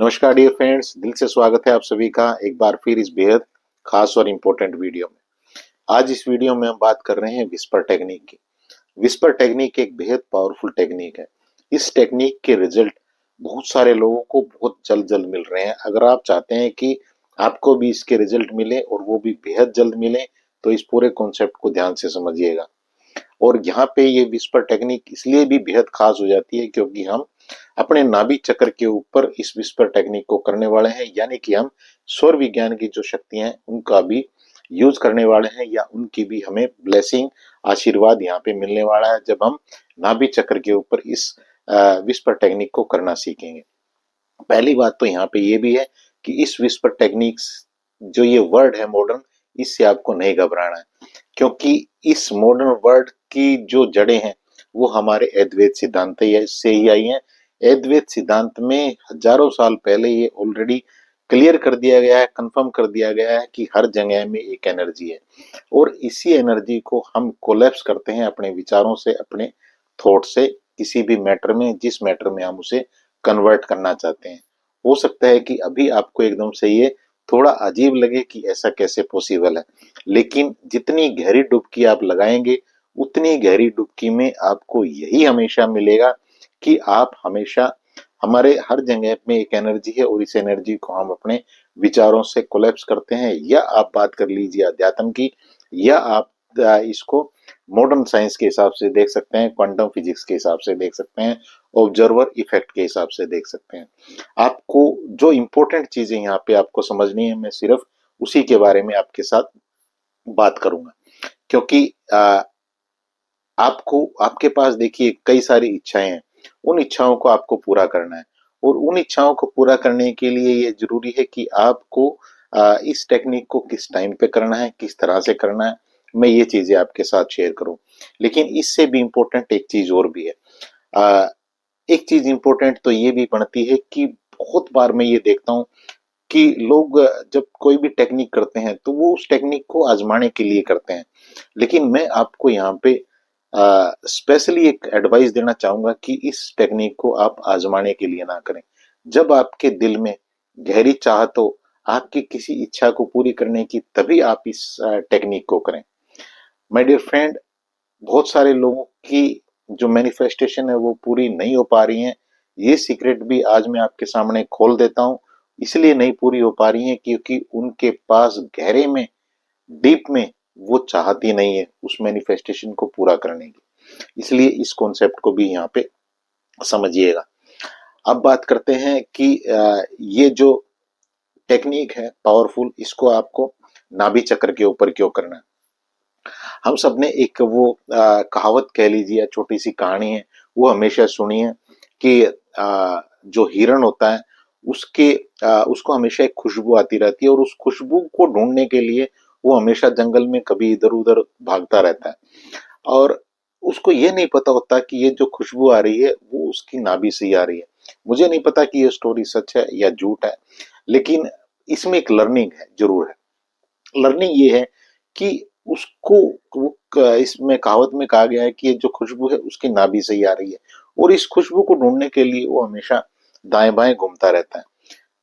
नमस्कार dear friends, दिल से स्वागत है आप सभी का एक बार फिर इस बेहद खास और इम्पोर्टेंट वीडियो में। आज इस वीडियो में हम बात कर रहे हैं विस्पर टेक्निक की। विस्पर टेक्निक एक बेहद पावरफुल टेक्निक है। इस टेक्निक के रिजल्ट बहुत सारे लोगों को बहुत जल्द जल्द मिल रहे हैं। अगर आप चाहते हैं कि आपको भी इसके रिजल्ट मिले और वो भी बेहद जल्द मिले, तो इस पूरे कॉन्सेप्ट को ध्यान से समझिएगा। और यहाँ पे ये विस्पर टेक्निक इसलिए भी बेहद खास हो जाती है क्योंकि हम अपने नाभि चक्र के ऊपर इस विस्पर टेक्निक को करने वाले हैं, यानी कि हम सौर विज्ञान की जो शक्तियां हैं उनका भी यूज करने वाले हैं, या उनकी भी हमें ब्लेसिंग आशीर्वाद यहाँ पे मिलने वाला है जब हम नाभि चक्र के ऊपर इस विस्पर टेक्निक को करना सीखेंगे। पहली बात तो यहाँ पे ये भी है कि इस विस्पर टेक्निक्स जो ये वर्ड है मॉडर्न, इससे आपको नहीं घबराना है, क्योंकि इस मॉडर्न वर्ड की जो जड़ें हैं वो हमारे अद्वैत सिद्धांत से ही आई हैं। अद्वैत सिद्धांत में हजारों साल पहले ये ऑलरेडी क्लियर कर दिया गया है, कंफर्म कर दिया गया है कि हर जगह में एक एनर्जी है और इसी एनर्जी को हम कोलैप्स करते हैं अपने विचारों से, अपने थॉट से, किसी भी मैटर में जिस मैटर में हम उसे कन्वर्ट करना चाहते हैं। हो सकता है कि अभी आपको एकदम से ये थोड़ा अजीब लगे कि ऐसा कैसे पॉसिबल है, लेकिन जितनी गहरी डुबकी आप लगाएंगे उतनी गहरी डुबकी में आपको यही हमेशा मिलेगा कि आप हमेशा हमारे हर जगह में एक एनर्जी है और इस एनर्जी को हम अपने विचारों से कोलैप्स करते हैं। या आप बात कर लीजिए अध्यात्म की, या आप इसको मॉडर्न साइंस के हिसाब से देख सकते हैं, क्वांटम फिजिक्स के हिसाब से देख सकते हैं, ऑब्जर्वर इफेक्ट के हिसाब से देख सकते हैं। आपको जो इम्पोर्टेंट चीजें यहाँ पे आपको समझनी है, मैं सिर्फ उसी के बारे में आपके साथ बात करूंगा, क्योंकि आपको आपके पास देखिए कई सारी इच्छाएं हैं। उन इच्छाओं को आपको पूरा करना है और उन इच्छाओं को पूरा करने के लिए ये जरूरी है कि आपको इस टेक्निक को किस टाइम पे करना है, किस तरह से करना है, मैं ये चीजें आपके साथ शेयर करूं। लेकिन इससे भी इम्पोर्टेंट एक चीज और भी है। आ, एक चीज इम्पोर्टेंट तो ये भी बनती है कि बहुत बार मैं ये देखता हूँ कि लोग जब कोई भी टेक्निक करते हैं तो वो उस टेक्निक को आजमाने के लिए करते हैं। लेकिन मैं आपको यहाँ पे स्पेशली एक एडवाइस देना चाहूंगा कि इस टेक्निक को आप आजमाने के लिए ना करें। जब आपके दिल में गहरी चाहत हो आपकी किसी इच्छा को पूरी करने की, तभी आप इस टेक्निक को करें। माय डियर फ्रेंड, बहुत सारे लोगों की जो मैनिफेस्टेशन है वो पूरी नहीं हो पा रही है। ये सीक्रेट भी आज मैं आपके सामने खोल देता हूँ। इसलिए नहीं पूरी हो पा रही है क्योंकि उनके पास गहरे में, डीप में वो चाहत ही नहीं है उस मैनिफेस्टेशन को पूरा करने की। इसलिए इस कॉन्सेप्ट को भी यहाँ पे समझिएगा। अब बात करते हैं कि ये जो टेक्निक है पावरफुल, इसको आपको नाभि चक्र के ऊपर क्यों करना है। हम सबने एक वो कहावत कह लीजिए, छोटी सी कहानी है, वो हमेशा सुनी है कि जो हिरण होता है उसके उसको हमेशा एक खुशबू आती रहती है और उस खुशबू को ढूंढने के लिए वो हमेशा जंगल में कभी इधर उधर भागता रहता है और उसको ये नहीं पता होता कि ये जो खुशबू आ रही है वो उसकी नाभि से ही आ रही है। मुझे नहीं पता कि ये स्टोरी सच है या झूठ है, लेकिन इसमें एक लर्निंग है, जरूर है। लर्निंग ये है कि उसको इसमें कहावत में कहा गया है कि ये जो खुशबू है उसकी नाभि से ही आ रही है और इस खुशबू को ढूंढने के लिए वो हमेशा दाएं बाएं घूमता रहता है।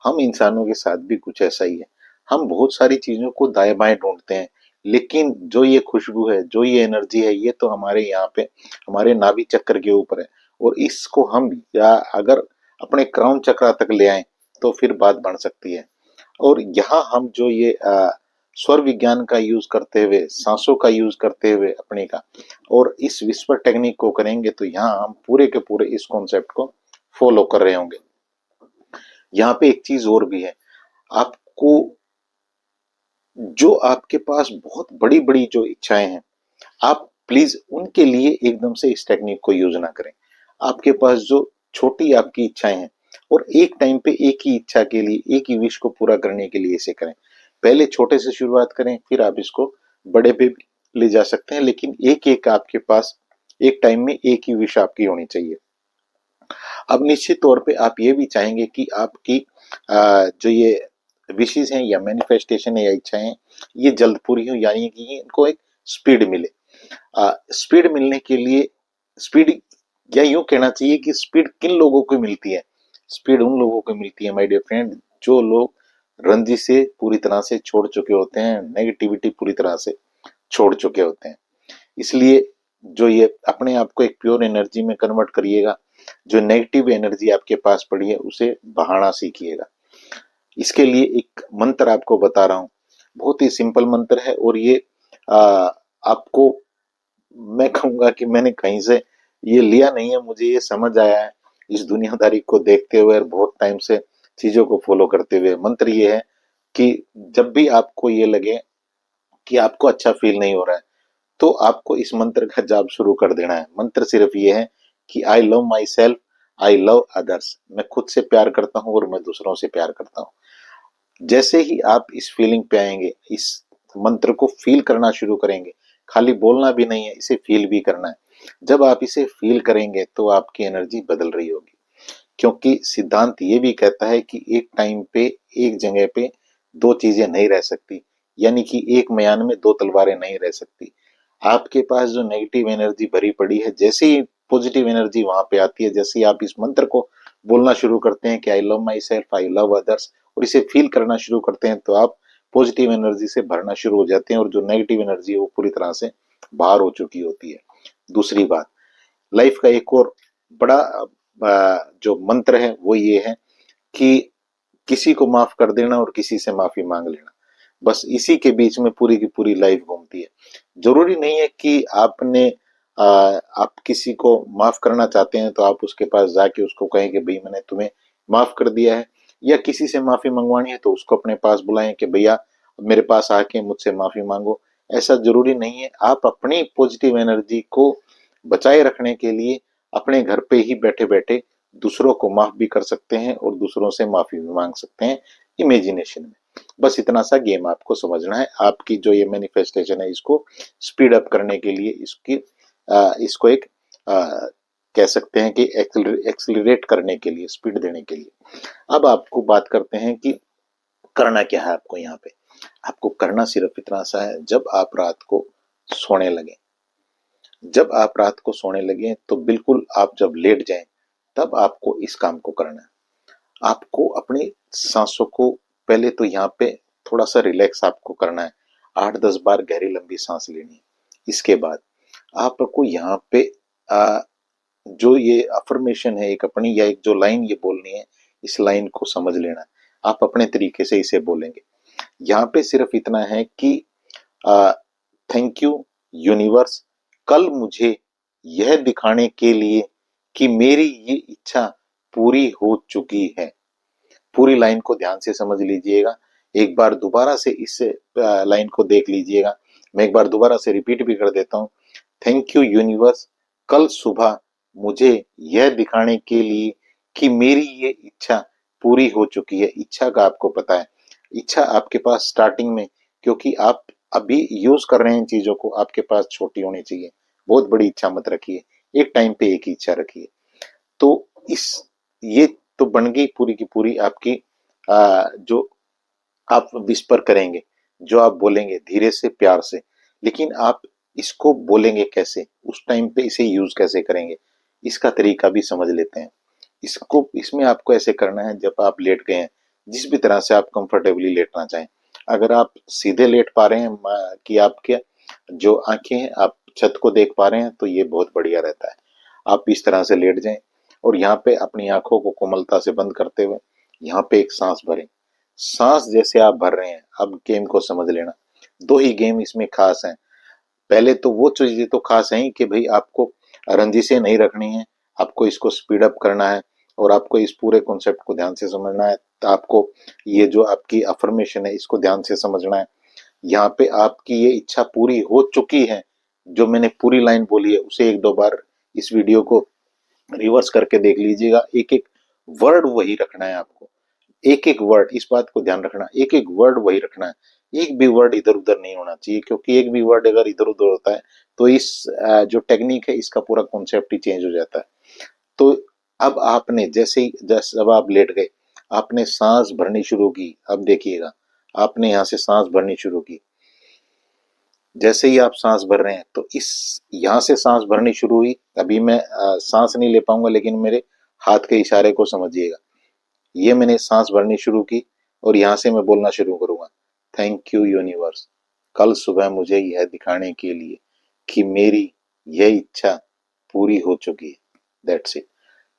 हम इंसानों के साथ भी कुछ ऐसा ही है। हम बहुत सारी चीजों को दाएं बाएं ढूंढते हैं, लेकिन जो ये खुशबू है, जो ये एनर्जी है, ये तो हमारे यहाँ पे हमारे नाभि चक्र के ऊपर है। और इसको हम या अगर अपने क्राउन चक्र तक ले आए तो फिर बात बन सकती है। और यहाँ हम जो ये स्वर विज्ञान का यूज करते हुए, सांसों का यूज करते हुए अपने का, और इस विस्पर टेक्निक को करेंगे तो यहाँ हम पूरे के पूरे इस कॉन्सेप्ट को फॉलो कर रहे होंगे। यहाँ पे एक चीज और भी है, आपको जो आपके पास बहुत बड़ी बड़ी जो इच्छाएं हैं, आप प्लीज उनके लिए एकदम से इस टेक्निक को यूज ना करें। आपके पास जो छोटी आपकी इच्छाएं हैं और एक टाइम पे एक ही इच्छा के लिए, एक ही विश को पूरा करने के लिए इसे करें। पहले छोटे से शुरुआत करें, फिर आप इसको बड़े पे भी ले जा सकते हैं, लेकिन एक एक आपके पास एक टाइम में एक ही विश आपकी होनी चाहिए। अब निश्चित तौर पे आप ये भी चाहेंगे कि आपकी जो ये विशेष हैं या मैनिफेस्टेशन है या इच्छाएं हैं, ये जल्द पूरी हो, यानी कि इनको एक स्पीड मिले। स्पीड मिलने के लिए, स्पीड या यूं कहना चाहिए कि स्पीड किन लोगों को मिलती है, स्पीड उन लोगों को मिलती है माय डियर फ्रेंड, जो लोग रंजिश से पूरी तरह से छोड़ चुके होते हैं, नेगेटिविटी पूरी तरह से छोड़ चुके होते हैं। इसलिए जो ये अपने आप को एक प्योर एनर्जी में कन्वर्ट करिएगा, जो नेगेटिव एनर्जी आपके पास पड़ी है उसे बहाना सीखिएगा। इसके लिए एक मंत्र आपको बता रहा हूँ, बहुत ही सिंपल मंत्र है और ये आ, आपको मैं कहूंगा कि मैंने कहीं से ये लिया नहीं है, मुझे ये समझ आया है इस दुनियादारी को देखते हुए और बहुत टाइम से चीजों को फॉलो करते हुए। मंत्र ये है कि जब भी आपको ये लगे कि आपको अच्छा फील नहीं हो रहा है, तो आपको इस मंत्र का जाप शुरू कर देना है। मंत्र सिर्फ ये है कि I love my self, I love others. मैं खुद से प्यार करता हूँ और मैं दूसरों से प्यार करता हूँ। जैसे ही आप इस फीलिंग पे आएंगे, इस मंत्र को फील करना शुरू करेंगे, खाली बोलना भी नहीं है, इसे फील भी करना है। जब आप इसे फील करेंगे तो आपकी एनर्जी बदल रही होगी, क्योंकि सिद्धांत ये भी कहता है कि एक टाइम पे एक जगह पे दो चीजें नहीं रह सकती, यानी कि एक म्यान में दो तलवारें नहीं रह सकती। आपके पास जो नेगेटिव एनर्जी भरी पड़ी है, जैसे ही पॉजिटिव एनर्जी वहां पे आती है, जैसे ही आप इस मंत्र को बोलना शुरू करते हैं कि I love my self, I love others, और इसे फील करना शुरू करते हैं, तो आप पॉजिटिव एनर्जी से भरना शुरू हो जाते हैं और जो नेगेटिव एनर्जी है वो पूरी तरह से बाहर हो चुकी होती है। दूसरी बात, लाइफ का एक और बड़ा जो मंत्र है वो ये है कि किसी को माफ कर देना और किसी से माफी मांग लेना। बस इसी के बीच में पूरी की पूरी लाइफ घूमती है। जरूरी नहीं है कि आप किसी को माफ करना चाहते हैं तो आप उसके पास जाके उसको कहें कि भाई मैंने तुम्हें माफ कर दिया है, या किसी से माफी मंगवानी है तो उसको अपने पास बुलाएं कि भैया मेरे पास आके मुझसे माफी मांगो। ऐसा जरूरी नहीं है। आप अपनी पॉजिटिव एनर्जी को बचाए रखने के लिए अपने घर पे ही बैठे बैठे दूसरों को माफ भी कर सकते हैं और दूसरों से माफी भी मांग सकते हैं इमेजिनेशन में। बस इतना सा गेम आपको समझना है। आपकी जो ये मैनिफेस्टेशन है इसको स्पीड अप करने के लिए, इसको एक कह सकते हैं कि एक्सिलरेट करने के लिए, स्पीड देने के लिए। अब आपको बात करते हैं कि करना क्या है आपको यहाँ पे। आपको करना सिर्फ इतना सा है, जब आप रात को सोने लगे, जब आप रात को सोने लगे तो बिल्कुल आप जब लेट जाएं तब आपको इस काम को करना है। आपको अपनी सांसों को पहले तो यहाँ पे थोड़ा सा रिलैक्स आपको करना है। 8-10 बार गहरी लंबी सांस लेनी है। इसके बाद आपको यहाँ पे जो ये अफर्मेशन है एक अपनी, या एक जो लाइन ये बोलनी है, इस लाइन को समझ लेना है। आप अपने तरीके से इसे बोलेंगे। यहाँ पे सिर्फ इतना है कि थैंक यू यूनिवर्स, कल मुझे यह दिखाने के लिए कि मेरी ये इच्छा पूरी हो चुकी है। पूरी लाइन को ध्यान से समझ लीजिएगा। एक बार दोबारा से इस लाइन को देख लीजिएगा। मैं एक बार दोबारा से रिपीट भी कर देता हूँ। थैंक यू यूनिवर्स, कल सुबह मुझे यह दिखाने के लिए कि मेरी ये इच्छा पूरी हो चुकी है। इच्छा का आपको पता है, इच्छा आपके पास स्टार्टिंग में, क्योंकि आप अभी यूज कर रहे हैं चीजों को, आपके पास छोटी होनी चाहिए। बहुत बड़ी इच्छा मत रखिए, एक टाइम पे एक ही इच्छा रखिए। तो इस ये तो बन गई पूरी की पूरी आपकी जो आप विस्पर करेंगे, जो आप बोलेंगे धीरे से प्यार से। लेकिन आप इसको बोलेंगे कैसे, उस टाइम पे इसे यूज कैसे करेंगे, इसका तरीका भी समझ लेते हैं। इसको इसमें आपको ऐसे करना है, जब आप लेट गए हैं, जिस भी तरह से आप कंफर्टेबली लेटना चाहें। अगर आप सीधे लेट पा रहे हैं कि आपके जो आंखें हैं आप छत को देख पा रहे हैं, तो ये बहुत बढ़िया रहता है। आप इस तरह से लेट जाएं और यहाँ पे अपनी आंखों को कोमलता से बंद करते हुए यहाँ पे एक सांस भरें। सांस जैसे आप भर रहे हैं, अब गेम को समझ लेना। दो ही गेम इसमें खास हैं। पहले तो वो चीजें तो खास हैं कि भाई आपको रंजिशें नहीं रखनी है, आपको इसको स्पीड अप करना है और आपको इस पूरे कॉन्सेप्ट को ध्यान से समझना है। तो आपको ये जो आपकी अफर्मेशन है इसको ध्यान से समझना है। यहाँ पे आपकी ये इच्छा पूरी हो चुकी है, जो मैंने पूरी लाइन बोली है उसे एक दो बार इस वीडियो को रिवर्स करके देख लीजिएगा। एक एक वर्ड वही रखना है आपको, एक एक वर्ड, इस बात को ध्यान रखना, एक एक वर्ड वही रखना है। एक भी वर्ड इधर उधर नहीं होना चाहिए, क्योंकि एक भी वर्ड अगर इधर उधर होता है तो इस जो टेक्निक है इसका पूरा कॉन्सेप्ट ही चेंज हो जाता है। तो अब आपने जैसे अब आप लेट गए, आपने सांस भरनी शुरू की। अब देखिएगा, आपने यहाँ से सांस भरनी शुरू की। जैसे ही आप सांस भर रहे हैं तो इस यहाँ से सांस भरनी शुरू हुई। अभी मैं सांस नहीं ले पाऊंगा, लेकिन मेरे हाथ के इशारे को समझिएगा। ये मैंने सांस भरनी शुरू की और यहाँ से मैं बोलना शुरू करूंगा, थैंक यू यूनिवर्स, कल सुबह मुझे यह दिखाने के लिए कि मेरी यह इच्छा पूरी हो चुकी है। That's it.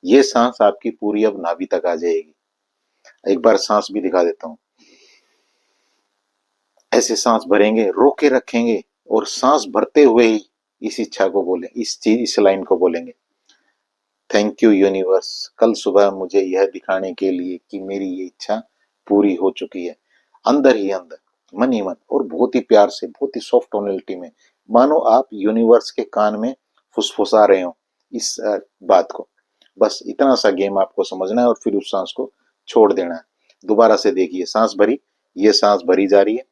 ये सांस आपकी पूरी अब नाभि तक आ जाएगी। एक बार सांस भी दिखा देता हूँ। ऐसे सांस भरेंगे, रोके रखेंगे और सांस भरते हुए ही इस इच्छा को बोलें, इस लाइन को बोलेंगे, थैंक यू यूनिवर्स, कल सुबह मुझे यह दिखाने के लिए कि मेरी ये इच्छा पूरी हो चुकी है। अंदर ही अंदर, मन ही मन, और बहुत ही प्यार से, बहुत ही सॉफ्ट टोनलिटी में, मानो आप यूनिवर्स के कान में फुसफुसा रहे हो इस बात को। बस इतना सा गेम आपको समझना है और फिर उस सांस को छोड़ देना है। दोबारा से देखिए, सांस भरी, ये सांस भरी जा रही है,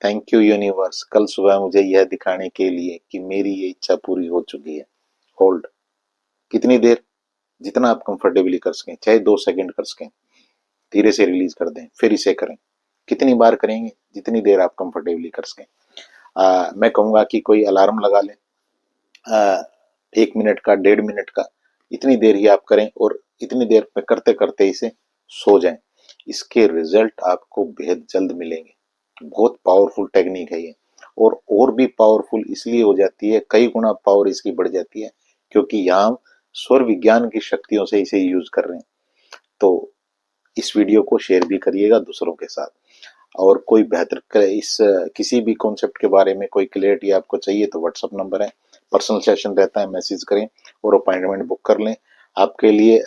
थैंक यू यूनिवर्स, कल सुबह मुझे यह दिखाने के लिए कि मेरी ये इच्छा पूरी हो चुकी है। होल्ड। कितनी देर? जितना आप कंफर्टेबली कर सकें, चाहे 2 सेकंड कर सकें। धीरे से रिलीज कर दें, फिर इसे करें। कितनी बार करेंगे? जितनी देर आप कंफर्टेबली कर सकें। मैं कहूंगा कि कोई अलार्म लगा लें, 1 मिनट का, 1.5 मिनट का, इतनी देर ही आप करें और इतनी देर में करते करते इसे सो जाएं। इसके रिजल्ट आपको बेहद जल्द मिलेंगे। बहुत पावरफुल टेक्निक है ये, और भी पावरफुल इसलिए हो जाती है, कई गुना पावर इसकी बढ़ जाती है, क्योंकि यहाँ स्वर विज्ञान की शक्तियों से इसे यूज कर रहे हैं। तो इस वीडियो को शेयर भी करिएगा दूसरों के साथ। और कोई बेहतर इस किसी भी कॉन्सेप्ट के बारे में कोई क्लियरिटी आपको चाहिए तो व्हाट्सअप नंबर है, पर्सनल सेशन रहता है, मैसेज करें और अपॉइंटमेंट बुक कर लें। आपके लिए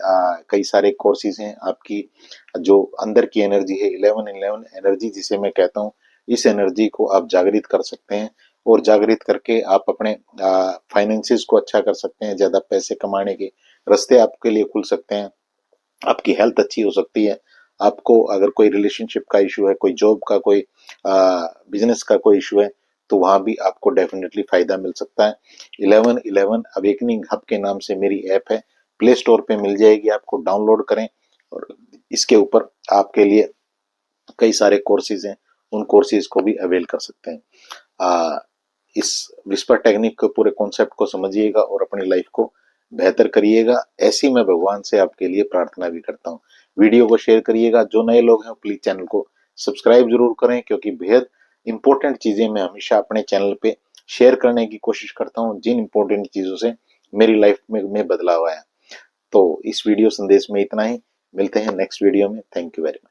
कई सारे कोर्सेज हैं। आपकी जो अंदर की एनर्जी है, 11-11 एनर्जी जिसे मैं कहता हूँ, इस एनर्जी को आप जागृत कर सकते हैं और जागृत करके आप अपने फाइनेंसिस को अच्छा कर सकते हैं। ज्यादा पैसे कमाने के रास्ते आपके लिए खुल सकते हैं। आपकी हेल्थ अच्छी हो सकती है। आपको अगर कोई रिलेशनशिप का इशू है, कोई जॉब का, कोई बिजनेस का कोई इशू है, तो वहां भी आपको डेफिनेटली फायदा मिल सकता है। 11-11 अवेकनिंग हब के नाम से मेरी ऐप है, प्ले स्टोर पे मिल जाएगी, आपको डाउनलोड करें और इसके ऊपर आपके लिए कई सारे कोर्सेज हैं, उन कोर्सेज को भी अवेल कर सकते हैं। इस विस्पर टेक्निक के पूरे कॉन्सेप्ट को समझिएगा और अपनी लाइफ को बेहतर करिएगा, ऐसी मैं भगवान से आपके लिए प्रार्थना भी करता हूँ। वीडियो को शेयर करिएगा। जो नए लोग हैं प्लीज चैनल को सब्सक्राइब जरूर करें, क्योंकि बेहद इंपॉर्टेंट चीजें मैं हमेशा अपने चैनल पे शेयर करने की कोशिश करता हूँ, जिन इंपॉर्टेंट चीजों से मेरी लाइफ में बदलाव आया। तो इस वीडियो संदेश में इतना ही। मिलते हैं नेक्स्ट वीडियो में। Thank you very much.